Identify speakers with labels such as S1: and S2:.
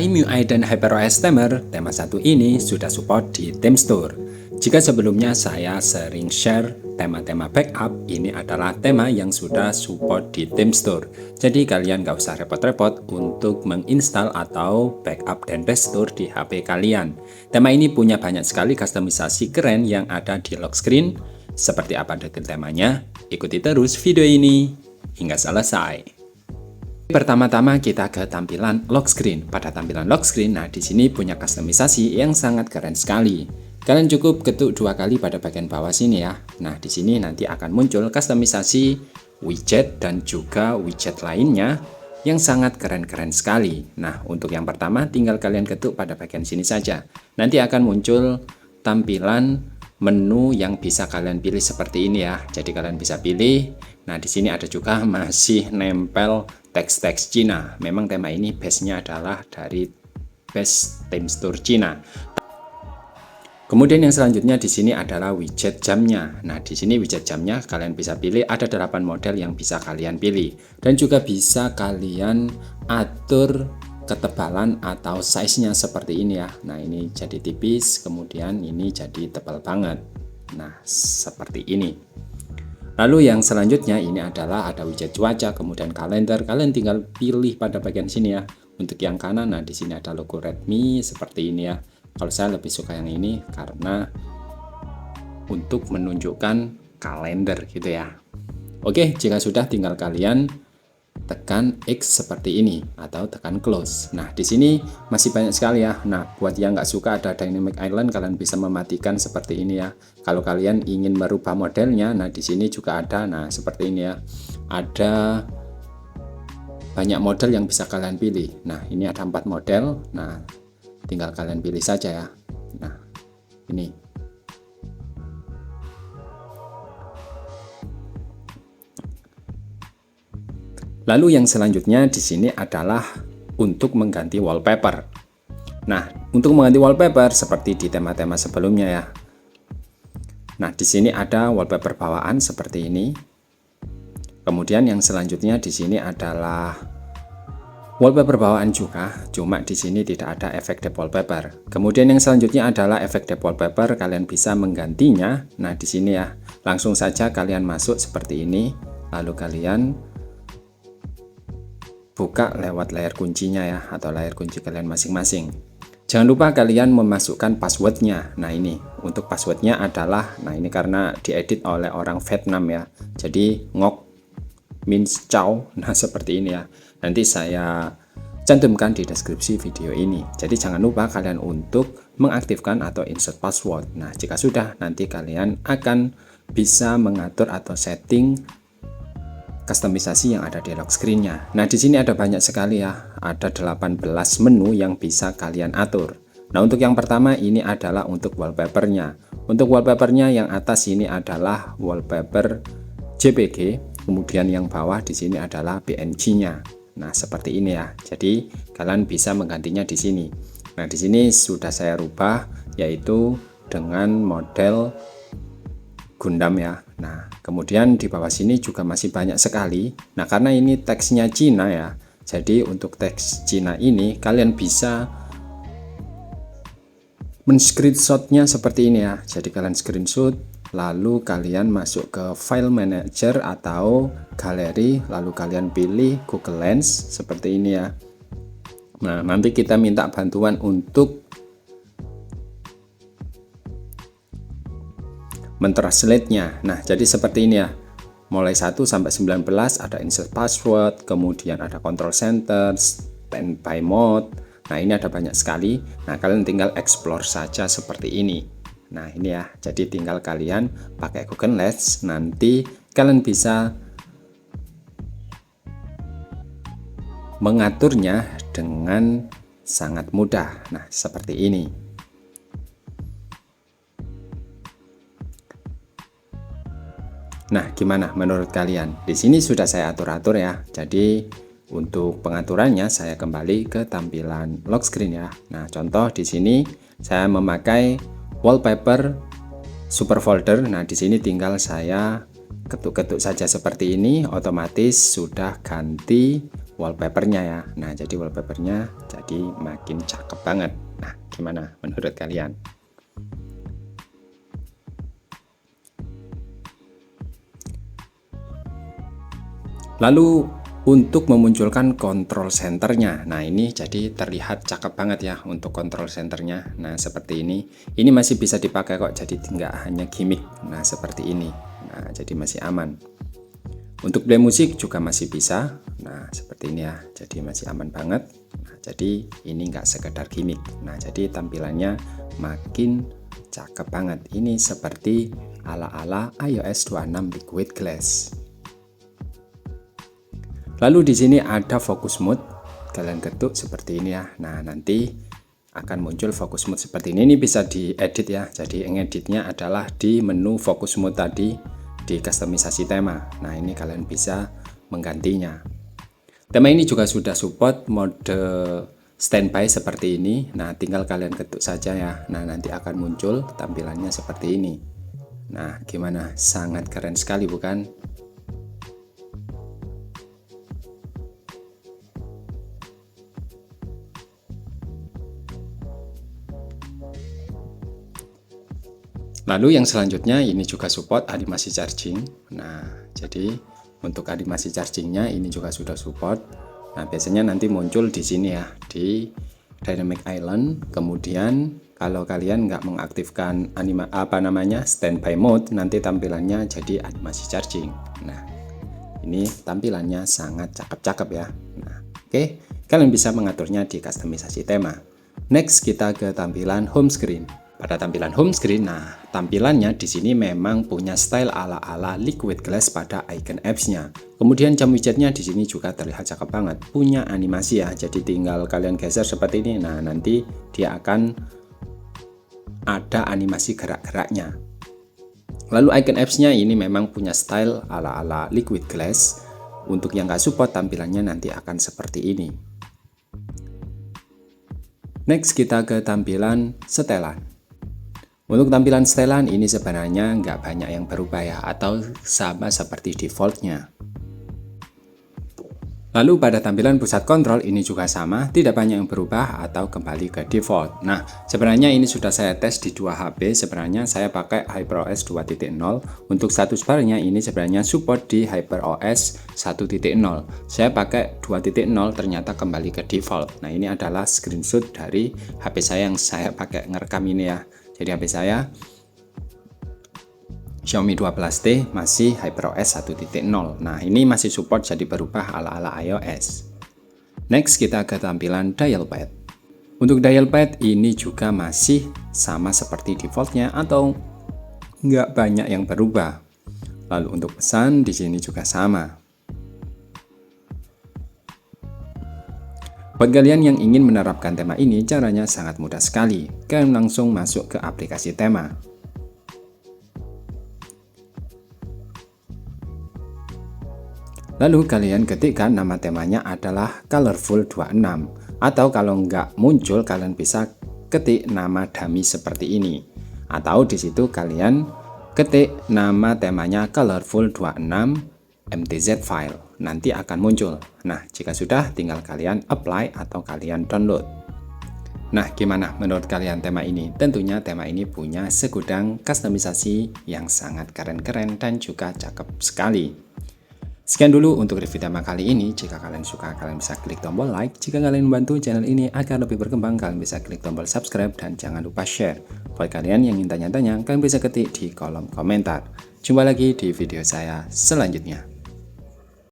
S1: Hai MIUI dan HyperOS Tamer, tema 1 ini sudah support di Theme Store. Jika sebelumnya saya sering share tema-tema backup, ini adalah tema yang sudah support di Theme Store. Jadi kalian gak usah repot-repot untuk menginstal atau backup dan restore di HP kalian. Tema ini punya banyak sekali kustomisasi keren yang ada di lock screen. Seperti apa detail temanya? Ikuti terus video ini hingga selesai. Pertama-tama kita ke tampilan lock screen. Pada tampilan lock screen, nah di sini punya kustomisasi yang sangat keren sekali. Kalian cukup ketuk 2 kali pada bagian bawah sini ya. Nah di sini nanti akan muncul kustomisasi widget dan juga widget lainnya yang sangat keren-keren sekali. Nah untuk yang pertama tinggal kalian ketuk pada bagian sini saja. Nanti akan muncul tampilan menu yang bisa kalian pilih seperti ini ya. Jadi kalian bisa pilih. Nah di sini ada juga masih nempel teks-teks Cina. Memang tema ini base-nya adalah dari base Theme Store Cina. Kemudian yang selanjutnya di sini adalah widget jamnya. Nah, di sini widget jamnya kalian bisa pilih, ada 8 model yang bisa kalian pilih. Dan juga bisa kalian atur ketebalan atau size-nya seperti ini ya. Nah, ini jadi tipis, kemudian ini jadi tebal banget. Nah, seperti ini. Lalu yang selanjutnya ini adalah ada widget cuaca, kemudian kalender. Kalian tinggal pilih pada bagian sini ya. Untuk yang kanan, nah di sini ada logo Redmi seperti ini ya. Kalau saya lebih suka yang ini karena untuk menunjukkan kalender gitu ya. Oke, jika sudah tinggal kalian tekan X seperti ini atau tekan close. Nah, di sini masih banyak sekali ya. Nah, buat yang nggak suka ada dynamic island, kalian bisa mematikan seperti ini ya. Kalau kalian ingin merubah modelnya, nah di sini juga ada. Nah, seperti ini ya. Ada banyak model yang bisa kalian pilih. Nah, ini ada 4 model. Nah, tinggal kalian pilih saja ya. Nah, ini. Lalu yang selanjutnya di sini adalah untuk mengganti wallpaper. Nah, untuk mengganti wallpaper seperti di tema-tema sebelumnya ya. Nah, di sini ada wallpaper bawaan seperti ini. Kemudian yang selanjutnya di sini adalah wallpaper bawaan juga, cuma di sini tidak ada efek depth wallpaper. Kemudian yang selanjutnya adalah efek depth wallpaper, kalian bisa menggantinya. Nah, di sini ya, langsung saja kalian masuk seperti ini, lalu kalian buka lewat layar kuncinya ya, atau layar kunci kalian masing-masing. Jangan lupa kalian memasukkan passwordnya. Nah ini untuk passwordnya adalah, nah ini karena diedit oleh orang Vietnam ya, jadi ngok means ciao. Nah seperti ini ya, nanti saya cantumkan di deskripsi video ini. Jadi jangan lupa kalian untuk mengaktifkan atau insert password. Nah jika sudah, nanti kalian akan bisa mengatur atau setting kustomisasi yang ada di lock screen-nya. Nah, di sini ada banyak sekali ya. Ada 18 menu yang bisa kalian atur. Nah, untuk yang pertama ini adalah untuk wallpaper-nya. Untuk wallpaper-nya yang atas ini adalah wallpaper JPG, kemudian yang bawah di sini adalah PNG-nya. Nah, seperti ini ya. Jadi, kalian bisa menggantinya di sini. Nah, di sini sudah saya rubah yaitu dengan model Gundam ya. Nah, kemudian di bawah sini juga masih banyak sekali. Nah, karena ini teksnya Cina ya. Jadi untuk teks Cina ini kalian bisa men-screenshotnya seperti ini ya. Jadi kalian screenshot, lalu kalian masuk ke file manager atau galeri, lalu kalian pilih Google Lens seperti ini ya. Nah, nanti kita minta bantuan untuk mentranslate-nya. Nah, jadi seperti ini ya. Mulai 1 sampai 19 ada insert password, kemudian ada control center, standby mode. Nah, ini ada banyak sekali. Nah, kalian tinggal explore saja seperti ini. Nah, ini ya. Jadi tinggal kalian pakai Google Lens, nanti kalian bisa mengaturnya dengan sangat mudah. Nah, seperti ini. Nah, gimana menurut kalian? Di sini sudah saya atur-atur ya. Jadi, untuk pengaturannya saya kembali ke tampilan lock screen ya. Nah, contoh di sini saya memakai wallpaper super folder. Nah, di sini tinggal saya ketuk-ketuk saja seperti ini, otomatis sudah ganti wallpapernya ya. Nah, jadi wallpapernya jadi makin cakep banget. Nah, gimana menurut kalian? Lalu untuk memunculkan control centernya, nah ini jadi terlihat cakep banget ya untuk control centernya. Nah seperti ini masih bisa dipakai kok, jadi nggak hanya gimmick. Nah seperti ini, nah jadi masih aman. Untuk play musik juga masih bisa, nah seperti ini ya, jadi masih aman banget. Nah, jadi ini nggak sekedar gimmick. Nah jadi tampilannya makin cakep banget. Ini seperti ala-ala iOS 26 Liquid Glass. Lalu di sini ada focus mode, kalian ketuk seperti ini ya. Nah nanti akan muncul focus mode seperti ini. Ini bisa diedit ya. Jadi ngeditnya adalah di menu focus mode tadi di kustomisasi tema. Nah ini kalian bisa menggantinya. Tema ini juga sudah support mode standby seperti ini. Nah tinggal kalian ketuk saja ya. Nah nanti akan muncul tampilannya seperti ini. Nah gimana? Sangat keren sekali bukan? Lalu yang selanjutnya ini juga support animasi charging. Nah, jadi untuk animasi chargingnya ini juga sudah support. Nah, biasanya nanti muncul di sini ya, di Dynamic Island. Kemudian kalau kalian nggak mengaktifkan standby mode, nanti tampilannya jadi animasi charging. Nah, ini tampilannya sangat cakep-cakep ya. Nah, oke, kalian bisa mengaturnya di kustomisasi tema. Next kita ke tampilan home screen. Pada tampilan home screen, nah tampilannya di sini memang punya style ala-ala Liquid Glass pada icon apps-nya. Kemudian jam widgetnya di sini juga terlihat cakep banget, punya animasi ya. Jadi tinggal kalian geser seperti ini. Nah, nanti dia akan ada animasi gerak-geraknya. Lalu icon apps-nya ini memang punya style ala-ala Liquid Glass. Untuk yang nggak support tampilannya nanti akan seperti ini. Next kita ke tampilan setelan. Untuk tampilan setelan ini sebenarnya nggak banyak yang berubah ya, atau sama seperti defaultnya. Lalu pada tampilan pusat kontrol ini juga sama, tidak banyak yang berubah atau kembali ke default. Nah, sebenarnya ini sudah saya tes di dua HP, sebenarnya saya pakai HyperOS 2.0. Untuk status barnya ini sebenarnya support di HyperOS 1.0. Saya pakai 2.0 ternyata kembali ke default. Nah, ini adalah screenshot dari HP saya yang saya pakai ngerekam ini ya. Jadi HP saya Xiaomi 12T masih HyperOS 1.0. Nah ini masih support jadi berubah ala-ala iOS. Next kita ke tampilan dial pad. Untuk dial pad ini juga masih sama seperti defaultnya atau nggak banyak yang berubah. Lalu untuk pesan di sini juga sama. Buat kalian yang ingin menerapkan tema ini, caranya sangat mudah sekali. Kalian langsung masuk ke aplikasi tema. Lalu kalian ketikkan nama temanya adalah Colorful 26. Atau kalau nggak muncul, kalian bisa ketik nama dummy seperti ini. Atau di situ kalian ketik nama temanya Colorful 26 MTZ file. Nanti akan muncul. Nah, jika sudah tinggal kalian apply atau kalian download. Nah, gimana menurut kalian tema ini? Tentunya tema ini punya segudang kustomisasi yang sangat keren-keren dan juga cakep sekali. Sekian dulu untuk review tema kali ini. Jika kalian suka, kalian bisa klik tombol like. Jika kalian membantu channel ini agar lebih berkembang, kalian bisa klik tombol subscribe dan jangan lupa share. Buat kalian yang ingin tanya-tanya, kalian bisa ketik di kolom komentar. Jumpa lagi di video saya selanjutnya.